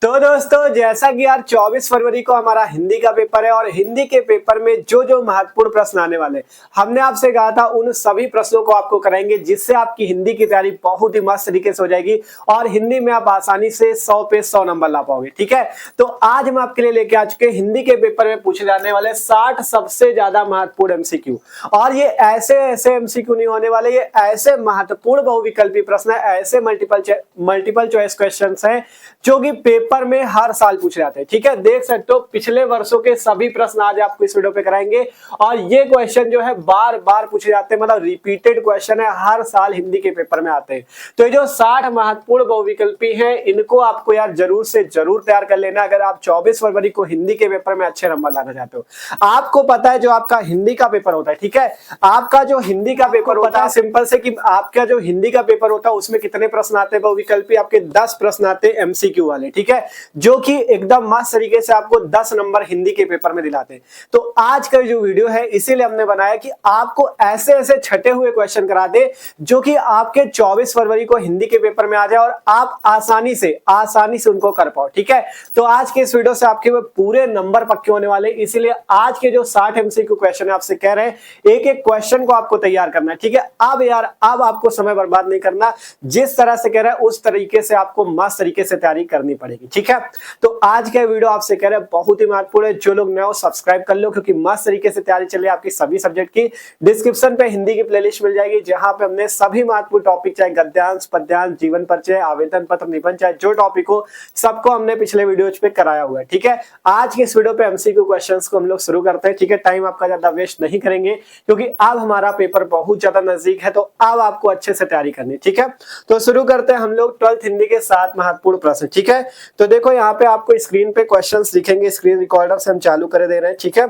तो दोस्तों जैसा कि यार 24 फरवरी को हमारा हिंदी का पेपर है और हिंदी के पेपर में जो जो महत्वपूर्ण प्रश्न आने वाले हमने आपसे कहा था उन सभी प्रश्नों को आपको कराएंगे जिससे आपकी हिंदी की तैयारी बहुत ही मस्त तरीके से हो जाएगी और हिंदी में आप आसानी से 100 पे 100 नंबर ला पाओगे। ठीक है, तो आज हम आपके लिए लेके आ चुके हैं हिंदी के पेपर में पूछे जाने वाले 60 सबसे ज्यादा महत्वपूर्ण एमसीक्यू। और ये ऐसे ऐसे एमसीक्यू नहीं होने वाले, ये ऐसे महत्वपूर्ण बहुविकल्पी प्रश्न है, ऐसे मल्टीपल चॉइस क्वेश्चन है जो कि पेपर में हर साल पूछे जाते हैं। ठीक है, देख सकते हो पिछले वर्षों के सभी प्रश्न आज आपको इस वीडियो पे कराएंगे और ये क्वेश्चन जो है बार बार पूछे जाते हैं, मतलब रिपीटेड क्वेश्चन है, हर साल हिंदी के पेपर में आते हैं। तो ये जो 60 महत्वपूर्ण बहुविकल्पी हैं इनको आपको यार जरूर से जरूर तैयार कर लेना अगर आप 24 फरवरी को हिंदी के पेपर में अच्छे नंबर लाना चाहते हो। आपको पता है जो आपका हिंदी का पेपर होता है, ठीक है, आपका जो हिंदी का पेपर होता है सिंपल से कि आपका जो हिंदी का पेपर होता है उसमें कितने प्रश्न आते हैं बहुविकल्पी, आपके 10 प्रश्न आते हैं एमसीक्यू वाले। ठीक है, जो कि एकदम मस्त तरीके से आपको 10 नंबर हिंदी के पेपर में दिलाते हैं। तो आज का जो वीडियो है इसीलिए हमने बनाया कि आपको ऐसे ऐसे छटे हुए क्वेश्चन करा दे जो कि आपके 24 फरवरी को हिंदी के पेपर में आ जाए और आप आसानी से उनको कर पाओ। ठीक है, तो आज के इस वीडियो से आपके पूरे नंबर पक्के होने वाले, इसीलिए आज के जो 60 एमसीक्यू क्वेश्चन है आपसे कह रहे हैं एक एक क्वेश्चन को आपको तैयार करना है। ठीक है, अब आपको समय बर्बाद नहीं करना, जिस तरह से कह रहा है उस तरीके से आपको मस्त तरीके से तैयारी करनी पड़ेगी। ठीक है, तो आज का वीडियो आपसे कह रहे हैं बहुत ही महत्वपूर्ण है, जो लोग नए हो सब्सक्राइब कर लो क्योंकि मस्त तरीके से तैयारी चल रही है आपकी सभी सब्जेक्ट की। डिस्क्रिप्शन पे हिंदी की प्लेलिस्ट मिल जाएगी जहां पे हमने सभी महत्वपूर्ण टॉपिक चाहे गद्यांश, पद्यांश, जीवन परिचय, आवेदन पत्र, निबंध, चाहे जो टॉपिक हो सबको हमने पिछले वीडियोज पे कराया हुआ है। ठीक है, आज के इस वीडियो पे एमसीक्यू क्वेश्चंस को हम लोग शुरू करते हैं। ठीक है, टाइम आपका ज्यादा वेस्ट नहीं करेंगे क्योंकि अब हमारा पेपर बहुत ज्यादा नजदीक है, तो अब आपको अच्छे से तैयारी करनी है। ठीक है, तो शुरू करते हैं हम लोग 12th हिंदी के 7 महत्वपूर्ण प्रश्न। ठीक है, तो देखो यहाँ पे आपको स्क्रीन पे क्वेश्चंस दिखेंगे, स्क्रीन रिकॉर्डर से हम चालू कर दे रहे हैं। ठीक है,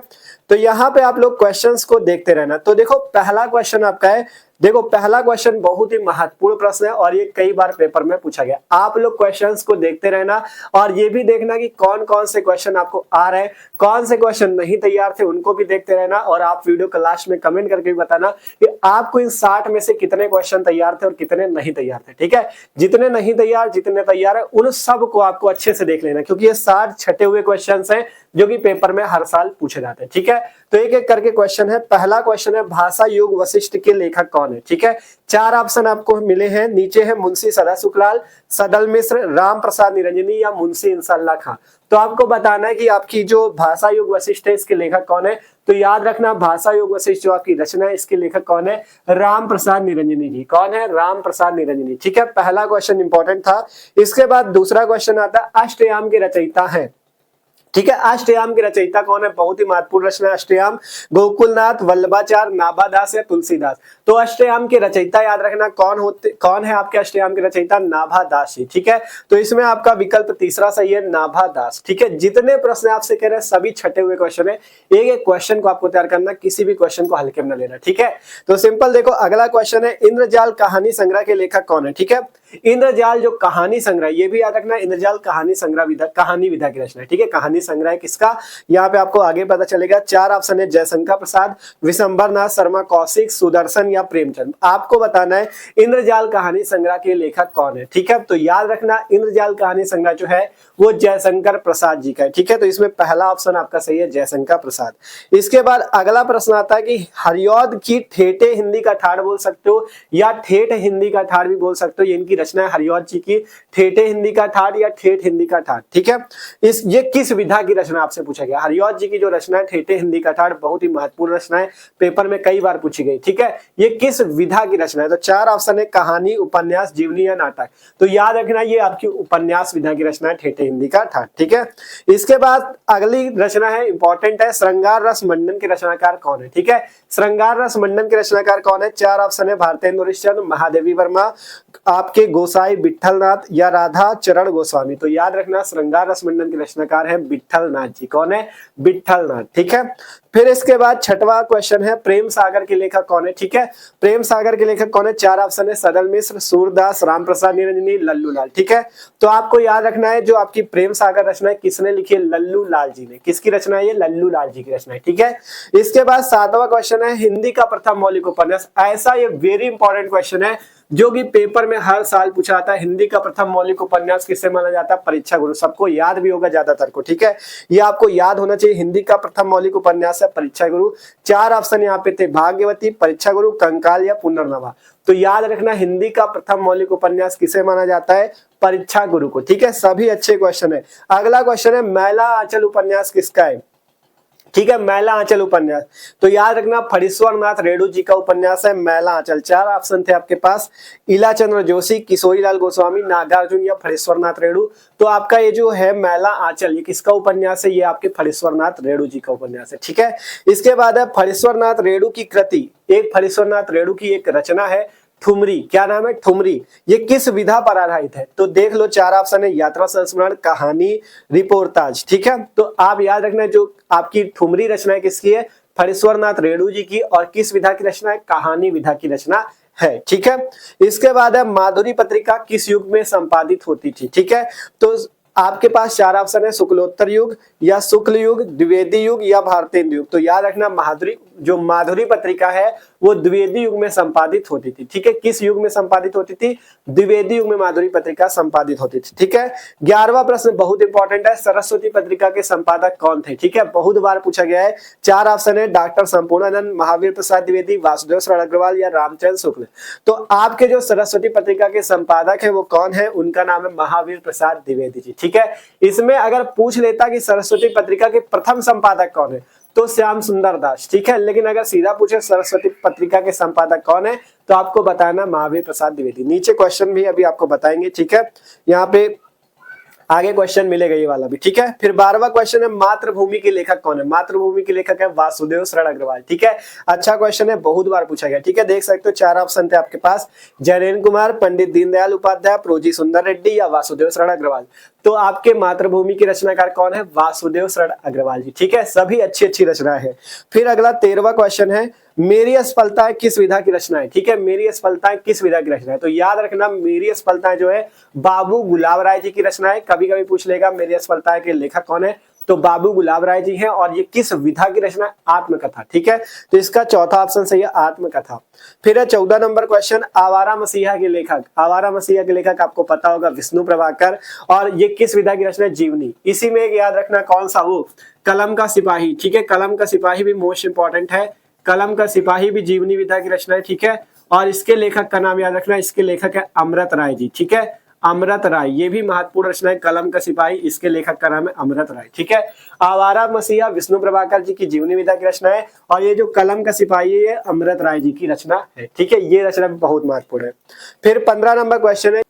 तो यहाँ पे आप लोग क्वेश्चंस को देखते रहना। तो देखो पहला क्वेश्चन आपका है, देखो पहला क्वेश्चन बहुत ही महत्वपूर्ण प्रश्न है और ये कई बार पेपर में पूछा गया। आप लोग क्वेश्चंस को देखते रहना और ये भी देखना कि कौन कौन से क्वेश्चन आपको आ रहे हैं, कौन से क्वेश्चन नहीं तैयार थे उनको भी देखते रहना और आप वीडियो के लास्ट में कमेंट करके भी बताना कि आपको इन 60 में से कितने क्वेश्चन तैयार थे और कितने नहीं तैयार थे। ठीक है, जितने नहीं तैयार जितने तैयार है उन सब को आपको अच्छे से देख लेना क्योंकि ये 60 छटे हुए क्वेश्चन है जो कि पेपर में हर साल पूछे जाते हैं। ठीक है, तो एक एक करके क्वेश्चन है। पहला क्वेश्चन है भाषा युग वशिष्ठ के लेखक कौन है। ठीक है, 4 ऑप्शन आपको मिले हैं, नीचे है मुंशी सदासुखलाल, सदल मिश्र, राम प्रसाद निरंजनी या मुंशी इंसाल्लाह खां। तो आपको बताना है कि आपकी जो भाषा युग वशिष्ठ है इसके लेखक कौन है। तो याद रखना भाषा युग वशिष्ठ जो आपकी रचना है इसके लेखक कौन है, राम प्रसाद निरंजनी जी। कौन है, राम प्रसाद निरंजनी। ठीक है, पहला क्वेश्चन इंपॉर्टेंट था। इसके बाद दूसरा क्वेश्चन आता है अष्टयाम के रचयिता है। ठीक है, अष्टयाम के रचयिता कौन है, बहुत ही महत्वपूर्ण रचना अष्टयाम, गोकुलनाथ, वल्लभाचार्य, नाभादास या तुलसीदास। तो अष्टयाम के रचयिता याद रखना कौन है आपके अष्टयाम के रचयिता, नाभादास जी। ठीक है, तो इसमें आपका विकल्प तीसरा सही है, नाभादास। ठीक है, जितने प्रश्न आपसे कह रहे हैं सभी छठे हुए क्वेश्चन है, एक एक क्वेश्चन को आपको तैयार करना, किसी भी क्वेश्चन को हल्के में न लेना। ठीक है, तो सिंपल देखो अगला क्वेश्चन है इंद्रजाल कहानी संग्रह के लेखक कौन है। ठीक है, इंद्रजाल जो कहानी संग्रह, ये भी याद रखना इंद्रजाल कहानी संग्रह कहानी विधा की रचना है। ठीक है, कहानी संग्रह किसका, यहाँ पे आपको आगे पता चलेगा। 4 ऑप्शन है जयशंकर प्रसाद, विशंबरनाथ शर्मा कौशिक, सुदर्शन या प्रेमचंद। आपको बताना है इंद्रजाल कहानी संग्रह के लेखक कौन है। ठीक है, तो याद रखना इंद्रजाल कहानी संग्रह जो है वो जयशंकर प्रसाद जी का है। ठीक है, तो इसमें पहला ऑप्शन आपका सही है जयशंकर प्रसाद। इसके बाद अगला प्रश्न आता है कि हरिऔध की ठेठे हिंदी का ठाड़ बोल सकते हो या ठेठ हिंदी का ठाड़ भी बोल सकते हो। ये इनकी रचना है हरिऔध जी की, ठेठे हिंदी का ठाड़ या ठेठ हिंदी का ठाड़। ठीक है, ये किस विधा की रचना आपसे पूछा गया। हरिऔध जी की जो रचना है ठेठे हिंदी का ठाड़ बहुत ही महत्वपूर्ण रचना है, पेपर में कई बार पूछी गई। ठीक है, ये किस विधा की रचना है। तो 4 ऑप्शन है कहानी, उपन्यास, जीवनी या नाटक। तो याद रखना ये आपकी उपन्यास विधा की रचना है ठेठे हिंदी का ठाड़। ठीक है, इसके बाद अगली रचना है इंपॉर्टेंट है श्रृंगार रस मंडन के रचनाकार कौन है। ठीक है, श्रृंगार रस मंडन के रचनाकार कौन है। 4 ऑप्शन है भारतेंदु हरिश्चंद्र, महादेवी वर्मा, आपके गोसाई विट्ठलनाथ या राधा चरण गोस्वामी। तो याद रखना श्रृंगार रस मंडन के रचनाकार है विट्ठलनाथ जी। कौन है, विट्ठलनाथ। ठीक है, फिर इसके बाद छठवां क्वेश्चन है प्रेम सागर के लेखक कौन है। ठीक है, प्रेम सागर के लेखक कौन है। 4 ऑप्शन है सदल मिश्र, सूरदास, राम प्रसाद निरंजनी, लल्लू लाल। ठीक है, तो आपको याद रखना है जो आपकी प्रेम सागर रचना है किसने लिखी है, लल्लू लाल जी ने। किसकी रचना है ये, लल्लू लाल जी की रचना है। ठीक है, इसके बाद 7वां क्वेश्चन है हिंदी का प्रथम मौलिक उपन्यास। ऐसा ये वेरी इंपॉर्टेंट क्वेश्चन है जो कि पेपर में हर साल पूछा जाता है। हिंदी का प्रथम मौलिक उपन्यास किसे माना जाता है? परीक्षा गुरु। सबको याद भी होगा ज्यादातर को, ठीक है, ये आपको याद होना चाहिए। हिंदी का प्रथम मौलिक उपन्यास है परीक्षा गुरु। 4 ऑप्शन यहाँ पे थे, भाग्यवती, परीक्षा गुरु, कंकाल या पुनर्नवा। तो याद रखना, हिंदी का प्रथम मौलिक उपन्यास किसे माना जाता है? परीक्षा गुरु को, ठीक है। सभी अच्छे क्वेश्चन है। अगला क्वेश्चन है, मैला आंचल उपन्यास किसका है? ठीक है, मैला आंचल उपन्यास, तो याद रखना फणीश्वर नाथ रेणु जी का उपन्यास है मैला आंचल। 4 ऑप्शन थे आपके पास, इलाचंद्र जोशी, किशोरीलाल गोस्वामी, नागार्जुन या फणीश्वर नाथ रेणु। तो आपका ये जो है मैला आंचल, ये किसका उपन्यास है? ये आपके फणीश्वर नाथ रेणु जी का उपन्यास है, ठीक है। इसके बाद है फणीश्वर नाथ रेणु की कृति, एक फणीश्वर नाथ रेणु की एक रचना है ठुमरी। क्या नाम है? ठुमरी। ये किस विधा पर आधारित है? तो देख लो 4 ऑप्शन है, यात्रा संस्मरण, कहानी, रिपोर्टाज, ठीक है। तो आप याद रखना, जो आपकी ठुमरी रचना है किसकी है? फणीश्वर नाथ रेणु जी की। और किस विधा की रचना है? कहानी विधा की रचना है, ठीक है। इसके बाद है माधुरी पत्रिका किस युग में संपादित होती थी? ठीक है, तो आपके पास 4 ऑप्शन है, शुक्लोत्तर युग या शुक्ल युग, द्विवेदी युग या भारतेंदु युग। तो याद रखना, माधुरी पत्रिका है वो द्विवेदी युग में संपादित होती थी, ठीक है। किस युग में संपादित होती थी? द्विवेदी युग में माधुरी पत्रिका संपादित होती थी, ठीक है। 11वां प्रश्न बहुत इंपॉर्टेंट है, सरस्वती पत्रिका के संपादक कौन थे? ठीक है, बहुत बार पूछा गया है। 4 ऑप्शन है, डॉक्टर संपूर्णानंद, महावीर प्रसाद द्विवेदी, वासुदेव शरण अग्रवाल या रामचंद्र शुक्ल। तो आपके जो सरस्वती पत्रिका के संपादक है वो कौन है? उनका नाम है महावीर प्रसाद द्विवेदी जी, ठीक है। इसमें अगर पूछ लेता कि सरस्वती पत्रिका के प्रथम संपादक कौन है, तो श्याम सुंदर दास, ठीक है। लेकिन अगर सीधा पूछे सरस्वती पत्रिका के संपादक कौन है, तो आपको बताना महावीर प्रसाद द्विवेदी। नीचे क्वेश्चन भी अभी आपको बताएंगे, ठीक है। यहाँ पे आगे क्वेश्चन मिलेगा ये वाला भी, ठीक है। फिर 12वां क्वेश्चन है, मातृभूमि के लेखक कौन है? मातृभूमि के लेखक है वासुदेव शरण अग्रवाल, ठीक है। अच्छा क्वेश्चन है, बहुत बार पूछा गया, ठीक है। देख सकते हो 4 ऑप्शन थे आपके पास, जयरेन कुमार, पंडित दीनदयाल उपाध्याय, प्रोजी सुंदर रेड्डी या वासुदेव शरण अग्रवाल। तो आपके मातृभूमि के रचनाकार कौन है? वासुदेव शरण अग्रवाल जी, ठीक है। सभी अच्छी अच्छी रचना है। फिर अगला 13वां क्वेश्चन है, मेरी असफलताएं किस विधा की रचना है? ठीक है, मेरी असफलताएं किस विधा की रचना है? तो याद रखना, मेरी असफलताएं जो है बाबू गुलाब राय जी की रचना है। कभी कभी पूछ लेगा मेरी असफलताएं के लेखक कौन है, तो बाबू गुलाब राय जी हैं। और ये किस विधा की रचना? आत्मकथा, ठीक है। तो इसका चौथा ऑप्शन सही है, आत्मकथा। फिर है 14 नंबर क्वेश्चन, आवारा मसीहा के लेखक। आवारा मसीहा के लेखक आपको पता होगा विष्णु प्रभाकर। और ये किस विधा की रचना है? जीवनी। इसी में याद रखना कौन सा, वो कलम का सिपाही, ठीक है। कलम का सिपाही भी मोस्ट इंपॉर्टेंट है, कलम का सिपाही भी जीवनी विधा की रचना है, ठीक है। और इसके लेखक का नाम याद रखना, इसके लेखक है अमृत राय जी, ठीक है। अमृत राय, ये भी महत्वपूर्ण रचना है, कलम का सिपाही, इसके लेखक का नाम है अमृत राय, ठीक है। आवारा मसीहा विष्णु प्रभाकर जी की जीवनी विधा की रचना है। और ये जो कलम का सिपाही है अमृत राय जी की रचना है, ठीक है। ये रचना भी बहुत महत्वपूर्ण है। फिर 15 नंबर क्वेश्चन है,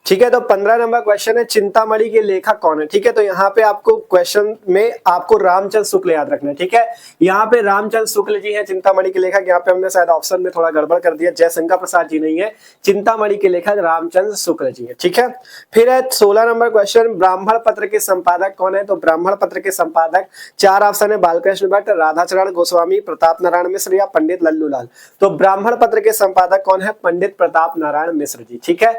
ठीक है। तो 15 नंबर क्वेश्चन है, चिंतामणि के लेखक कौन है? ठीक है, तो यहाँ पे आपको क्वेश्चन में आपको रामचंद्र शुक्ल याद रखना है, ठीक है। यहाँ पे रामचंद्र शुक्ल जी हैं चिंतामणि के लेखक। यहाँ पे हमने शायद ऑप्शन में थोड़ा गड़बड़ कर दिया, जयशंकर प्रसाद जी नहीं है, चिंतामणि के लेखक रामचंद्र शुक्ल जी है, ठीक है। फिर है 16 नंबर क्वेश्चन, ब्राह्मण पत्र के संपादक कौन है? तो ब्राह्मण पत्र के संपादक 4 ऑप्शन है, बालकृष्ण भट्ट, राधाचरण गोस्वामी, प्रताप नारायण मिश्र या पंडित लल्लू लाल। तो ब्राह्मण पत्र के संपादक कौन है? पंडित प्रताप नारायण मिश्र जी, ठीक है।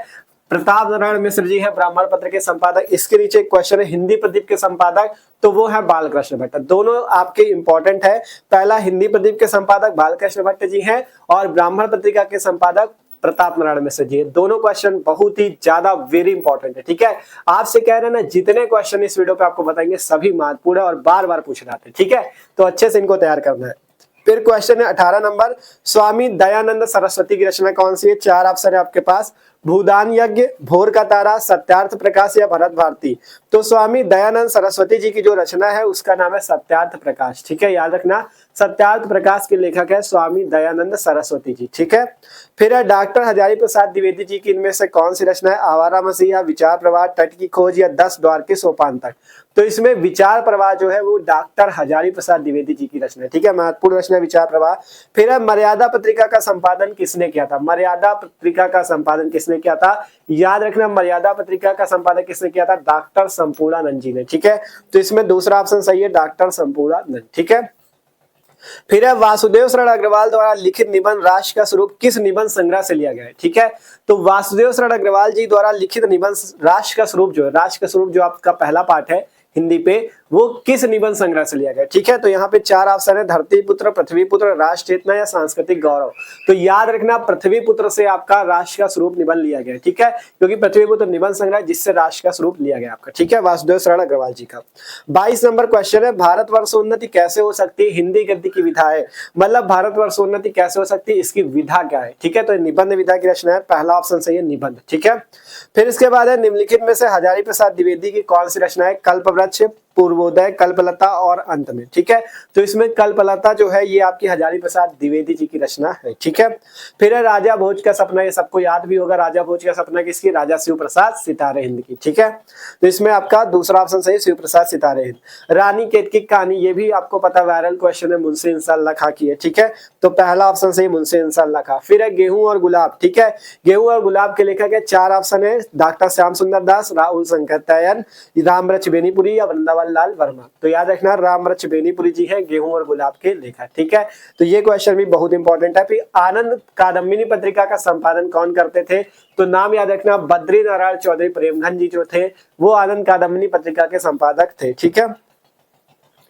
प्रताप नारायण मिश्र जी है ब्राह्मण पत्र के संपादक। इसके नीचे एक क्वेश्चन है, हिंदी प्रदीप के संपादक, तो वो है बालकृष्ण भट्ट। दोनों आपके इंपॉर्टेंट है। पहला हिंदी प्रदीप के संपादक बालकृष्ण भट्ट जी हैं और ब्राह्मण पत्रिका के संपादक प्रताप नारायण मिश्र जी। दोनों क्वेश्चन बहुत ही ज्यादा वेरी इंपॉर्टेंट है, ठीक है। आपसे कह रहे हैं ना, जितने क्वेश्चन इस वीडियो पे आपको बताएंगे सभी महत्वपूर्ण है और बार बार पूछ रहे हैं, ठीक है। तो अच्छे से इनको तैयार करना है। फिर क्वेश्चन है 18 नंबर, स्वामी दयानंद सरस्वती की रचना कौन सी है? 4 ऑप्शन है आपके पास, भूदान यज्ञ, भोर का तारा, सत्यार्थ प्रकाश या भरत भारती। तो स्वामी दयानंद सरस्वती जी की जो रचना है उसका नाम है सत्यार्थ प्रकाश, ठीक है। याद रखना, सत्यार्थ प्रकाश के लेखक है स्वामी दयानंद सरस्वती जी, ठीक है। फिर है डॉक्टर हजारी प्रसाद द्विवेदी जी की इनमें से कौन सी रचना है? आवारा मसीहा, विचार प्रवाह, तट की खोज या 10 द्वार के सोपान तक। तो इसमें विचार प्रवाह जो है वो डॉक्टर हजारी प्रसाद द्विवेदी जी की रचना है, ठीक है। महत्वपूर्ण रचना विचार प्रवाह। फिर है मर्यादा पत्रिका का संपादन किसने किया था? मर्यादा पत्रिका का संपादन किसने किया था? याद रखना, मर्यादा पत्रिका का संपादन किसने किया था? डॉक्टर संपूर्णानंद जी ने, ठीक है। तो इसमें दूसरा ऑप्शन सही है, डॉक्टर संपूर्णानंद, ठीक है। फिर है वासुदेव शरण अग्रवाल द्वारा लिखित निबंध राष्ट्र का स्वरूप किस निबंध संग्रह से लिया गया है? ठीक है, तो वासुदेव शरण अग्रवाल जी द्वारा लिखित निबंध राष्ट्र का स्वरूप जो है, राष्ट्र का स्वरूप जो आपका पहला पार्ट है हिंदी पे, वो किस निबंध संग्रह से लिया गया। ठीक है, तो यहाँ पे 4 ऑप्शन है, धरतीपुत्र, पृथ्वीपुत्र, राष्ट्र चेतना या सांस्कृतिक गौरव। तो याद रखना पृथ्वीपुत्र से आपका राष्ट्र का स्वरूप निबंध लिया गया। ठीक है, क्योंकि पृथ्वीपुत्र निबंध संग्रह जिससे राष्ट्र का स्वरूप लिया गया आपका। ठीक है, वासुदेव शरण अग्रवाल जी का। 22 नंबर क्वेश्चन है, भारतवर्षोन्नति कैसे हो सकती है, हिंदी गद्य की विधा है। मतलब भारतवर्षोन्नति कैसे हो सकती है, इसकी विधा क्या है। ठीक है, तो निबंध विधा की रचना है, पहला ऑप्शन सही है निबंध। ठीक है, फिर इसके बाद है निम्नलिखित में से हजारी प्रसाद द्विवेदी की कौन सी रचना है, कल्पवृक्ष, पूर्वोदय, कल्पलता और अंत में। ठीक है, तो इसमें कल्पलता जो है ये आपकी हजारी प्रसाद द्विवेदी जी की रचना है। ठीक है, फिर है राजा भोज का सपना, ये सबको याद भी होगा, राजा भोज का सपना किसकी, राजा शिव प्रसाद सितारे हिंद की। ठीक है, तो इसमें आपका दूसरा ऑप्शन सही, शिव प्रसाद सितारे हिंद। रानी केतकी की कहानी, ये भी आपको पता वायरल क्वेश्चन है, मुंशी इंसाल्लाह खां की है। ठीक है, तो पहला ऑप्शन सही मुंशी इंसाल्लाह खां। फिर है गेहूं और गुलाब। ठीक है, गेहूं और गुलाब के लेखक है, 4 ऑप्शन है, डॉक्टर श्याम सुंदर दास, राहुल शंकरतयन, रामवृक्ष बेनीपुरी या वृंदावन लाल वर्मा। तो याद रखना रामवृक्ष बेनीपुरी जी है गेहूं और गुलाब के लेखक। ठीक है, तो ये क्वेश्चन भी बहुत इंपॉर्टेंट है। फिर आनंद कादम्बिनी पत्रिका का संपादन कौन करते थे, तो नाम याद रखना बद्री नारायण चौधरी प्रेमघन जी जो थे वो आनंद कादम्बिनी पत्रिका के संपादक थे। ठीक है,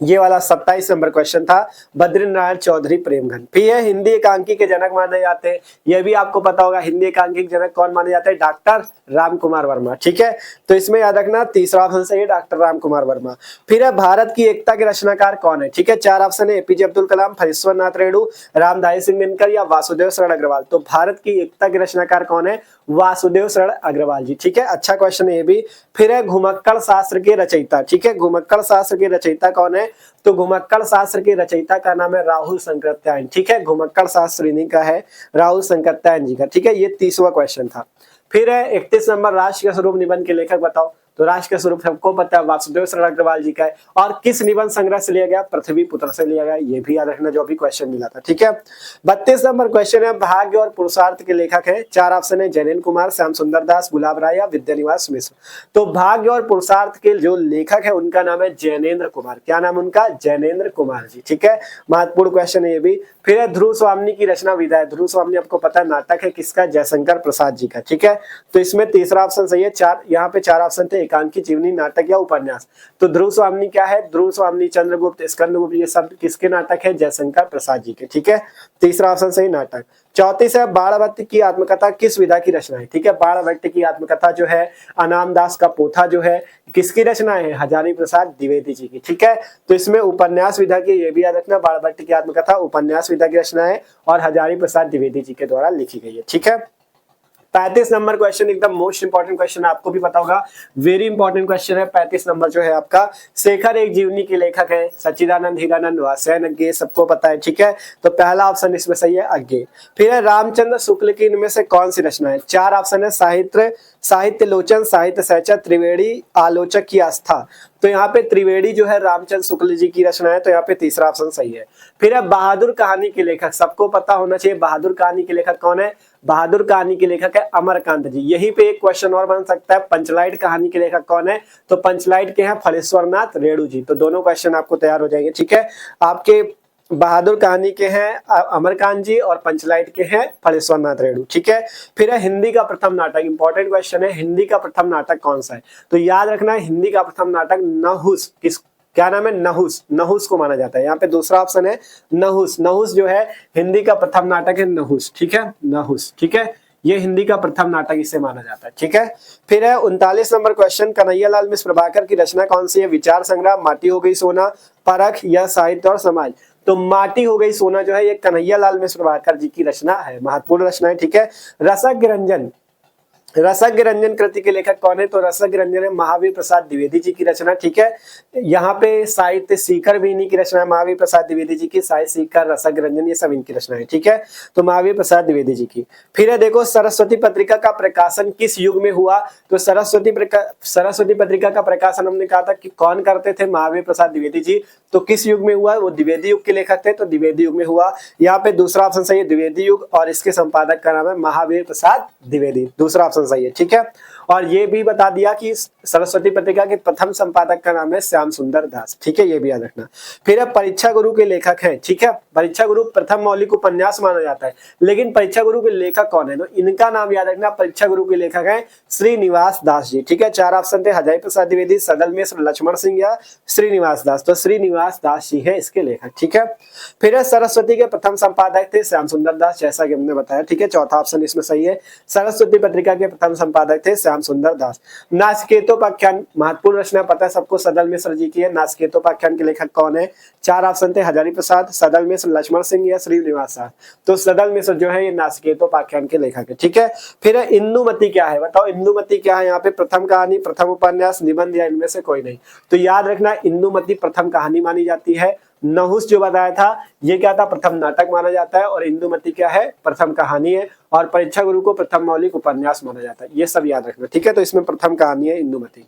ये वाला 27 नंबर क्वेश्चन था, बद्रीनारायण चौधरी प्रेमघन। फिर ये हिंदी एकांकी के जनक माने जाते हैं, ये भी आपको पता होगा, हिंदी एकांकी के जनक कौन माने जाते हैं, डॉक्टर राम कुमार वर्मा। ठीक है, तो इसमें याद रखना तीसरा ऑप्शन सही है, डॉक्टर राम कुमार वर्मा। फिर है भारत की एकता के रचनाकार कौन है। ठीक है, 4 ऑप्शन है, एपीजे अब्दुल कलाम, फणीश्वर नाथ रेणु, रामधारी सिंह दिनकर या वासुदेव शरण अग्रवाल। तो भारत की एकता के रचनाकार कौन है, वासुदेव शरण अग्रवाल जी। ठीक है, अच्छा क्वेश्चन है ये भी। फिर है घुमक्कड़ शास्त्र के रचयिता। ठीक है, घुमक्कड़ शास्त्र के रचयिता कौन है, तो घुमक्कड़ शास्त्र के रचयिता का नाम है राहुल शंकरत्यायन। ठीक है, घुमक्कड़ शास्त्र इन्हीं का है, राहुल शंकरत्यायन जी का। ठीक है, ये 30वां क्वेश्चन था। फिर है 31 नंबर, राष्ट्र के स्वरूप निबंध के लेखक बताओ। तो राष्ट्र का स्वरूप सबको पता है, वासुदेव शरण अग्रवाल जी का है। और किस निबंध संग्रह से लिया गया, पृथ्वीपुत्र से लिया गया, ये भी याद रखना जो भी क्वेश्चन मिला था। ठीक है, 32 नंबर क्वेश्चन है, भाग्य और पुरुषार्थ के लेखक है, 4 ऑप्शन है, जैनेन्द्र कुमार, श्याम सुंदर दास, गुलाब राय या विद्यानिवास मिश्र। तो भाग्य और पुरुषार्थ के जो लेखक है उनका नाम है जैनेन्द्र कुमार। क्या नाम उनका, जैनेन्द्र कुमार जी। ठीक है, महत्वपूर्ण क्वेश्चन है ये भी। फिर है ध्रुव स्वामी की रचना विधा है, ध्रुव स्वामी आपको पता है नाटक है किसका, जयशंकर प्रसाद जी का। ठीक है, तो इसमें तीसरा ऑप्शन सही है, 4 यहाँ पे 4 ऑप्शन थे, एकांकी, जीवनी, नाटक या उपन्यास। तो ध्रुव स्वामी क्या है, ध्रुव स्वामी, चंद्रगुप्त, स्कंदगुप्त, ये सब किसके नाटक है, जयशंकर प्रसाद जी के। ठीक है, तीसरा ऑप्शन सही नाटक। 34 है, बाणभट्ट की आत्मकथा किस विधा की रचना है। ठीक है, बाणभट्ट की आत्मकथा जो है, अनाम दास का पोथा जो है, किसकी रचना है, हजारी प्रसाद द्विवेदी जी की। ठीक है, तो इसमें उपन्यास विधा की, ये भी याद रखना, बाणभट्ट की आत्मकथा उपन्यास विधा की रचना है और हजारी प्रसाद द्विवेदी जी के द्वारा लिखी गई है। ठीक है, 35 नंबर क्वेश्चन एकदम मोस्ट इंपॉर्टेंट क्वेश्चन, आपको भी पता होगा, वेरी इंपॉर्टेंट क्वेश्चन है। 35 नंबर जो है आपका, शेखर एक जीवनी के लेखक है, सच्चिदानंद, हीरानंद, वात्स्यायन अज्ञेय, सबको पता है। ठीक है, तो पहला ऑप्शन इसमें सही है अज्ञेय। फिर है रामचंद्र शुक्ल की इनमें से कौन सी रचना है, 4 ऑप्शन है, साहित्य लोचन, साहित्य सैचर, त्रिवेणी आलोचक की आस्था। तो यहाँ पे त्रिवेणी जो है रामचंद्र शुक्ल जी की रचना है, तो यहाँ पे तीसरा ऑप्शन सही है। फिर है बहादुर कहानी के लेखक, सबको पता होना चाहिए बहादुर कहानी के लेखक कौन है, बहादुर कहानी के लेखक है अमरकांत जी। यहीं पे एक क्वेश्चन और बन सकता है, पंचलाइट कहानी के लेखक कौन है, तो पंचलाइट के हैं फणीश्वर नाथ रेणु जी। तो दोनों क्वेश्चन आपको तैयार हो जाएंगे। ठीक है, आपके बहादुर कहानी के हैं अमरकांत जी और पंचलाइट के हैं फणीश्वर नाथ रेणु। ठीक है, फिर है हिंदी का प्रथम नाटक, इंपॉर्टेंट क्वेश्चन है, हिंदी का प्रथम नाटक कौन सा है। तो याद रखना है हिंदी का प्रथम नाटक नहुस, किस क्या नाम है, नहुस, नहुस को माना जाता है। यहाँ पे दूसरा ऑप्शन है नहुस, नहुस जो है हिंदी का प्रथम नाटक है नहुस। ठीक है, नहुस। ठीक है, ये हिंदी का प्रथम नाटक इसे माना जाता है। ठीक है, फिर है 39 नंबर क्वेश्चन, कन्हैयालाल मिश्र प्रभाकर की रचना कौन सी है, विचार संग्रह, माटी हो गई सोना, परख या साहित्य और समाज। तो माटी हो गई सोना जो है ये कन्हैयालाल मिश्र प्रभाकर जी की रचना है, महत्वपूर्ण रचना है। ठीक है, रसज्ञ रंजन, रसज्ञ रंजन कृति के लेखक कौन है, तो रसज्ञ रंजन है महावीर प्रसाद द्विवेदी जी की रचना। ठीक है, यहाँ पे साहित्य सीकर भी इन्हीं की रचना है, महावीर प्रसाद द्विवेदी जी की, साहित्य सीकर, रसज्ञ रंजन, ये सब इनकी रचना है। ठीक है, तो महावीर प्रसाद द्विवेदी जी की। फिर है देखो सरस्वती पत्रिका का प्रकाशन किस युग में हुआ, तो सरस्वती पत्रिका का प्रकाशन हमने कहा था कि कौन करते थे, महावीर प्रसाद द्विवेदी जी। तो किस युग में हुआ, वो द्विवेदी युग के लेखक थे, तो द्विवेदी युग में हुआ। यहाँ पे दूसरा ऑप्शन सही है द्विवेदी युग, और इसके संपादक का नाम है महावीर प्रसाद द्विवेदी, दूसरा ऑप्शन सही है। ठीक है, और ये भी बता दिया कि सरस्वती पत्रिका के प्रथम संपादक का नाम है श्याम सुंदर दास, ठीक है, ये भी याद रखना। फिर अब परीक्षा गुरु के लेखक हैं, ठीक है, परीक्षा गुरु प्रथम मौलिक उपन्यास माना जाता है, लेकिन परीक्षा गुरु के लेखक कौन है, तो इनका नाम याद रखना, परीक्षा गुरु के लेखक हैं श्रीनिवास दास जी, ठीक है। 4 ऑप्शन थे, हजारी प्रसाद द्विवेदी, सदल मिश्र, लक्ष्मण सिंह या श्रीनिवास दास, तो श्रीनिवास दास जी है इसके लेखक, ठीक है। फिर सरस्वती के प्रथम संपादक थे श्याम सुंदर दास, जैसा कि हमने बताया, ठीक है, चौथा ऑप्शन इसमें सही है, सरस्वती पत्रिका के प्रथम संपादक थे श्याम सुंदर दास। नाचिकेतोपाख्यान महत्वपूर्ण रचना पता है सबको, सदल मिश्र जी की है। नाचिकेतोपाख्यान के लेखक कौन है, 4 ऑप्शन थे, हजारी प्रसाद, सदल मिश्र, लक्ष्मण सिंह या श्रीनिवास दास, तो सदल मिश्र जो है ये नाचिकेतोपाख्यान के लेखक है, ठीक है। फिर इंदुमती क्या है, बताओ इंदुमती क्या है, यहाँ पे प्रथम कहानी, प्रथम उपन्यास, निबंध या इनमें से कोई नहीं, तो याद रखना इंदुमती प्रथम कहानी मानी जाती है। नहुस जो बताया था ये क्या था, प्रथम नाटक माना जाता है, और इंदुमती क्या है, प्रथम कहानी है, और परीक्षा गुरु को प्रथम मौलिक उपन्यास माना जाता है, ये सब याद रखना, ठीक है। तो इसमें प्रथम कहानी है इंदुमती।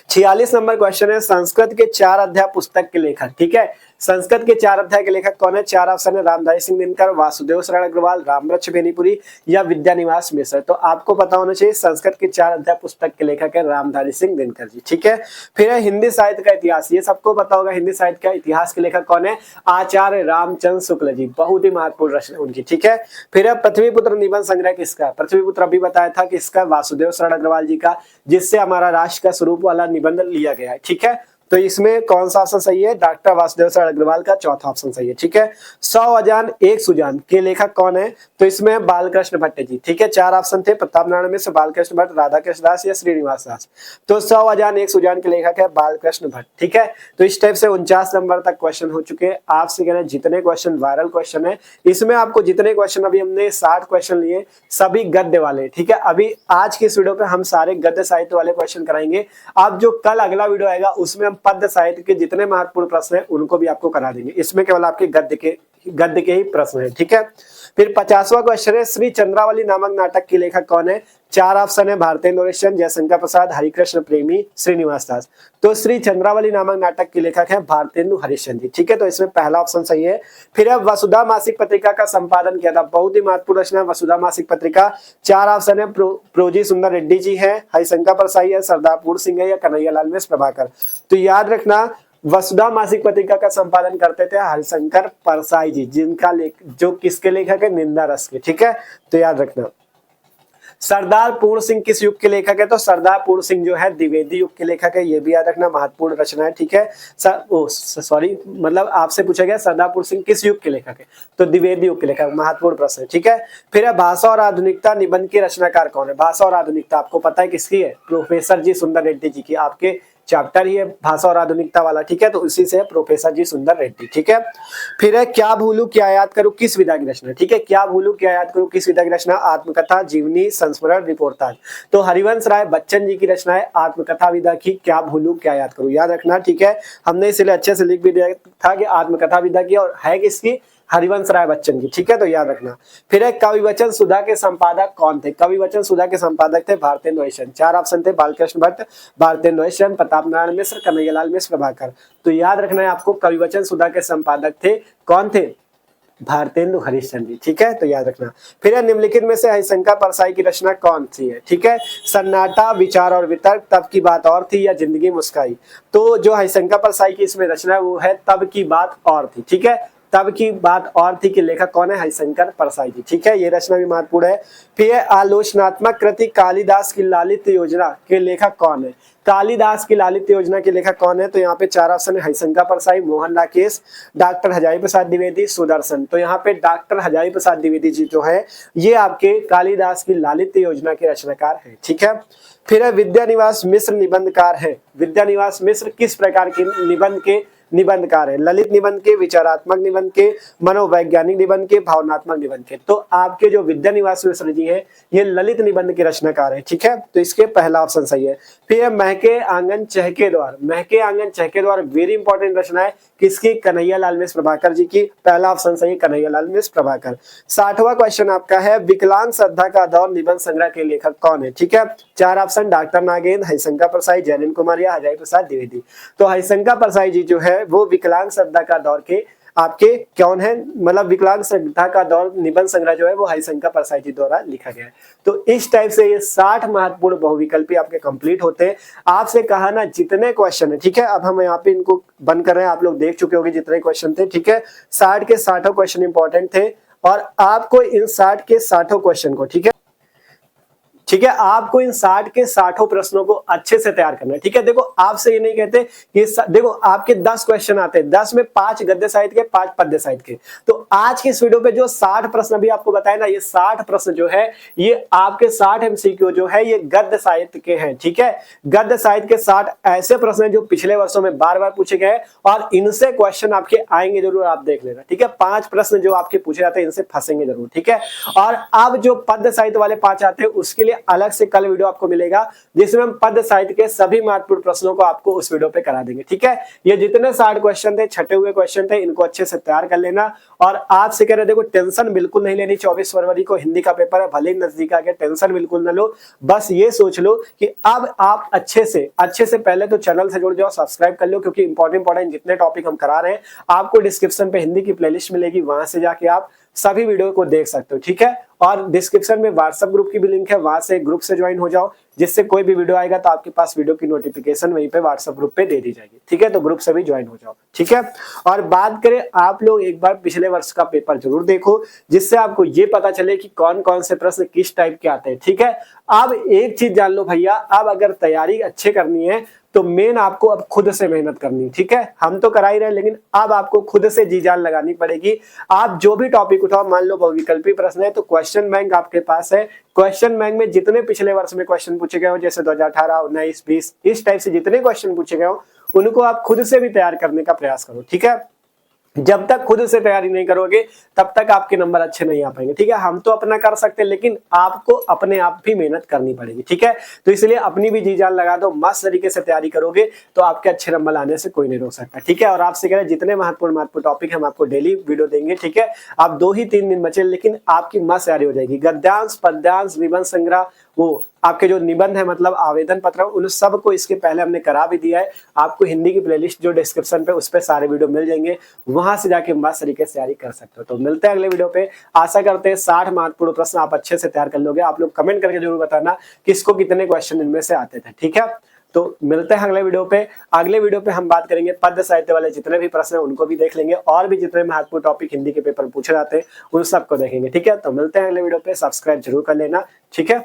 46 नंबर क्वेश्चन है, संस्कृत के 4 अध्याय पुस्तक के लेखक, ठीक है, संस्कृत के 4 अध्याय के लेखक कौन है, 4 ऑप्शन है, रामधारी सिंह दिनकर, वासुदेव शरण अग्रवाल, रामवृक्ष बेनीपुरी या विद्यानिवास मिश्र, तो आपको पता होना चाहिए संस्कृत के 4 अध्याय पुस्तक के लेखक है रामधारी सिंह दिनकर जी, ठीक है। फिर है हिंदी साहित्य का इतिहास, ये सबको पता होगा, हिंदी साहित्य का इतिहास के लेखक कौन है, आचार्य रामचंद्र शुक्ल जी, बहुत ही महत्वपूर्ण रचना उनकी, ठीक है। फिर है पृथ्वीपुत्र निबंध संग्रह किसका, पृथ्वीपुत्र अभी बताया था किसका, वासुदेव शरण अग्रवाल जी का, जिससे हमारा राष्ट्र का स्वरूप वाला निबंध लिया गया है, ठीक है। तो इसमें कौन सा ऑप्शन सही है, डॉक्टर वासुदेव शरण अग्रवाल का चौथा ऑप्शन सही है, ठीक है। 100 अजान एक सुजान के लेखक कौन है, तो इसमें बालकृष्ण भट्ट जी, ठीक है, 4 ऑप्शन थे, प्रताप नारायण मिश्र, बालकृष्ण भट्ट, राधा कृष्ण दास या श्रीनिवास दास, तो 100 अजान एक सुजान के लेखक है बालकृष्ण भट्ट, ठीक है। तो इस टाइप से 49 नंबर तक क्वेश्चन हो चुके हैं। आपसे कहना जितने क्वेश्चन वायरल क्वेश्चन है, इसमें आपको जितने क्वेश्चन अभी हमने 60 क्वेश्चन लिए सभी गद्य वाले, ठीक है। अभी आज की इस वीडियो पे हम सारे गद्य साहित्य वाले क्वेश्चन कराएंगे। अब जो कल अगला वीडियो आएगा उसमें हम पद्य साहित्य के जितने महत्वपूर्ण प्रश्न हैं उनको भी आपको करा देंगे, इसमें केवल आपके गद्य के ही प्रश्न है, ठीक है। फिर 50वां क्वेश्चन है, श्री चंद्रावली नामक नाटक के लेखक कौन है, 4 ऑप्शन है, भारतेंदु हरिश्चंद्र, जयशंकर प्रसाद, हरिकृष्ण प्रेमी, श्रीनिवास दास, तो श्री चंद्रावली नामक नाटक के लेखक है भारतेंदु हरिश्चंद्र जी, ठीक है, तो इसमें पहला ऑप्शन सही है। फिर अब वसुधा मासिक पत्रिका का संपादन किया था, बहुत ही महत्वपूर्ण रचना वसुधा मासिक पत्रिका, 4 ऑप्शन है, प्रोजी सुंदर रेड्डी जी है, हरिशंकर परसाई है, सरदारपुर सिंह है या कन्हैयालाल मिश्र प्रभाकर, तो याद रखना वसुधा मासिक पत्रिका का संपादन करते थे हरिशंकर परसाई जी, जिनका जो किसके लेखक है, निंदा रस के, ठीक है, तो याद रखना। सरदार पूर्ण सिंह किस युग के लेखक है, तो सरदार पूर्ण सिंह जो है द्विवेदी युग के लेखक है, ये भी याद रखना, महत्वपूर्ण रचना है, ठीक है। सॉरी मतलब आपसे पूछा गया सरदार पूर्ण सिंह किस युग के लेखक है, तो द्विवेदी युग के लेखक, महत्वपूर्ण प्रश्न है, ठीक है। फिर है भाषा और आधुनिकता निबंध के रचनाकार कौन है, भाषा और आधुनिकता आपको पता है किसकी है, प्रोफेसर जी सुंदर रेड्डी जी की, आपके चैप्टर ही है भाषा और आधुनिकता वाला, ठीक है, तो उसी से प्रोफेसर जी सुंदर रेड्डी, ठीक है। फिर है क्या भूलू क्या याद करूं किस विधा की रचना, ठीक है, क्या भूलू क्या याद करूं किस विधा की रचना, आत्मकथा, जीवनी, संस्मरण, रिपोर्टाज, तो हरिवंश राय बच्चन जी की रचना है आत्मकथा विधा की, क्या भूलू क्या याद करूं, याद रखना, ठीक है। हमने इसलिए अच्छे से लिख भी दिया था कि आत्मकथा विधा की, और है किसकी, हरिवंश राय बच्चन की, ठीक है, तो याद रखना। फिर एक कवि वचन सुधा के संपादक कौन थे, कवि वचन सुधा के संपादक थे भारतेंदु हरिश्चंद्र, 4 ऑप्शन थे, बालकृष्ण भट्ट, भारतेंदु हरिश्चंद्र, प्रताप नारायण मिश्र, कन्हैयालाल मिश्र प्रभाकर, तो याद रखना है आपको कवि वचन सुधा के संपादक थे कौन थे, भारतेंदु हरिश्चंद्र जी, ठीक है, तो याद रखना। फिर निम्नलिखित में से हरिशंकर परसाई की रचना कौन सी है, ठीक है, सन्नाटा, विचार और वितर्क, तब की बात और थी या जिंदगी मुस्काई, तो जो हरिशंकर परसाई की इसमें रचना है वो है तब की बात और थी, ठीक है, तब की बात और थी के लेखक कौन है, हरिशंकर परसाई जी, ठीक है, ये रचना भी महत्वपूर्ण है। फिर आलोचनात्मक कृति कालिदास की लालित योजना के लेखक कौन है, कालिदास की लालित योजना के लेखक कौन है, तो यहाँ पे 4 ऑप्शन है, हरिशंकर परसाई, मोहन राकेश, डॉक्टर हजारी प्रसाद द्विवेदी, सुदर्शन, तो यहाँ पे डॉक्टर हजारी प्रसाद द्विवेदी जी जो है ये आपके कालिदास की लालित योजना के रचनाकार है, ठीक है। फिर है विद्यानिवास मिश्र निबंधकार है, विद्यानिवास मिश्र किस प्रकार के निबंध के निबंधकार है, ललित निबंध के, विचारात्मक निबंध के, मनोवैज्ञानिक निबंध के, भावनात्मक निबंध के, तो आपके जो विद्यानिवास मिश्र जी है ये ललित निबंध के रचनाकार है, ठीक है, तो इसके पहला ऑप्शन सही है। फिर महके आंगन चहके द्वार, महके आंगन चहके द्वार वेरी इंपॉर्टेंट रचना है किसकी, कन्हैयालाल मिश्र प्रभाकर जी की, पहला ऑप्शन सही है कन्हैयालाल मिश्र प्रभाकर। 60वां क्वेश्चन आपका है, विकलांग श्रद्धा का दौर निबंध संग्रह के लेखक कौन है, ठीक है, 4 ऑप्शन, डॉक्टर नागेंद्र, हरिशंकर परसाई, जैनिन कुमार या हजारी प्रसाद द्विवेदी, तो हरिशंकर परसाई जी जो है वो विकलांग श्रद्धा का दौर के आपके कौन है, मतलब विकलांग सभ्यता का दौर निबंध संग्रह जो है वो हरिशंकर परसाई जी द्वारा लिखा गया है। तो इस टाइप से ये 60 महत्वपूर्ण बहुविकल्पी आपके कंप्लीट होते हैं। आपसे कहा ना जितने क्वेश्चन है, ठीक है, अब हम यहाँ पे इनको बंद कर रहे हैं, आप लोग देख चुके होंगे जितने क्वेश्चन थे, ठीक है, 60 के 60 क्वेश्चन इंपॉर्टेंट थे और आपको इन 60 के 60 क्वेश्चन को, ठीक है, आपको इन 60 के 60 प्रश्नों को अच्छे से तैयार करना है। ठीक है, देखो आपसे ये नहीं कहते कि देखो आपके 10 क्वेश्चन आते हैं, 10 में 5 गद्य साहित्य के, 5 पद्य साहित्य के। तो आज की इस वीडियो पे जो 60 प्रश्न अभी आपको बताए ना, ये 60 प्रश्न जो है ये आपके 60 एमसीक्यू जो है ये गद्य साहित्य के हैं। ठीक है, गद्य साहित्य के 60 ऐसे प्रश्न हैं जो पिछले वर्षों में बार बार पूछे गए और इनसे क्वेश्चन आपके आएंगे जरूर, आप देख लेना। ठीक है, 5 प्रश्न जो आपके पूछे जाते हैं इनसे फंसेंगे जरूर। ठीक है, और अब जो पद्य साहित्य वाले 5 आते हैं उसके लिए अलग से कल वीडियो आपको मिलेगा जिसमें हम पद्य साहित्य के सभी महत्वपूर्ण प्रश्नों को आपको उस वीडियो पे करा देंगे। ठीक है, ये जितने 60 क्वेश्चन थे, छटे हुए क्वेश्चन थे, इनको अच्छे से तैयार कर लेना। और आपसे कह रहे देखो टेंशन बिल्कुल नहीं लेनी, 24 फरवरी को हिंदी का पेपर है, भले ही नजदीक आ गया, टेंशन बिल्कुल न लो। बस ये सोच लो कि अब आप अच्छे से पहले तो चैनल से जुड़ जाओ, सब्सक्राइब कर लो, क्योंकि इंपॉर्टेंट जितने टॉपिक हम करा रहे हैं आपको डिस्क्रिप्शन पे हिंदी की प्लेलिस्ट मिलेगी, वहां से जाके आप सभी वीडियो को देख सकते हो। ठीक है, और डिस्क्रिप्शन में व्हाट्सएप ग्रुप की भी लिंक है, वहां से ग्रुप से ज्वाइन हो जाओ, जिससे कोई भी वीडियो आएगा तो आपके पास वीडियो की नोटिफिकेशन वहीं पे व्हाट्सएप ग्रुप पे दे दी जाएगी। ठीक है, तो ग्रुप से भी ज्वाइन हो जाओ। ठीक है, और बात करें, आप लोग एक बार पिछले वर्ष का पेपर जरूर देखो, जिससे आपको ये पता चले कि कौन कौन से प्रश्न किस टाइप के आते हैं। ठीक है, अब एक चीज जान लो भैया, अब अगर तैयारी अच्छे करनी है तो मेन आपको अब खुद से मेहनत करनी। ठीक है, हम तो करा ही रहे, लेकिन अब आपको खुद से जी जान लगानी पड़ेगी। आप जो भी टॉपिक उठाओ, मान लो बहुविकल्पी प्रश्न है तो क्वेश्चन बैंक आपके पास है, क्वेश्चन बैंक में जितने पिछले वर्ष में क्वेश्चन पूछे गए हो, जैसे 2018, 19, 20 इस टाइप से जितने क्वेश्चन पूछे गए हो उनको आप खुद से भी तैयार करने का प्रयास करो। ठीक है, जब तक खुद से तैयारी नहीं करोगे तब तक आपके नंबर अच्छे नहीं आ पाएंगे। ठीक है, हम तो अपना कर सकते हैं, लेकिन आपको अपने आप भी मेहनत करनी पड़ेगी। ठीक है, तो इसलिए अपनी भी जी जान लगा दो, मस्त तरीके से तैयारी करोगे तो आपके अच्छे नंबर लाने से कोई नहीं रोक सकता। ठीक है, और आपसे कह रहे जितने महत्वपूर्ण टॉपिक हम आपको डेली वीडियो देंगे। ठीक है, आप 2 ही 3 दिन बचे, लेकिन आपकी मस्त तैयारी हो जाएगी। गद्यांश, पद्यांश, निबंध संग्रह, वो आपके जो निबंध है मतलब आवेदन पत्र, उन सब को इसके पहले हमने करा भी दिया है। आपको हिंदी की प्लेलिस्ट जो डिस्क्रिप्शन पे उस पे सारे वीडियो मिल जाएंगे, वहां से जाके मस्त तरीके से तैयारी कर सकते हो। तो मिलते हैं अगले वीडियो पे। आशा करते हैं 60 महत्वपूर्ण प्रश्न आप अच्छे से तैयार कर लोगे। आप लोग कमेंट करके जरूर बताना किसको कितने क्वेश्चन इनमें से आते थे। ठीक है, तो मिलते हैं अगले वीडियो पे। अगले वीडियो पे हम बात करेंगे पद्य साहित्य वाले जितने भी प्रश्न हैं उनको भी देख लेंगे, और भी जितने महत्वपूर्ण टॉपिक हिंदी के पेपर में पूछे जाते हैं उन सबको देखेंगे। ठीक है, तो मिलते हैं अगले वीडियो पे। सब्सक्राइब जरूर कर लेना। ठीक है।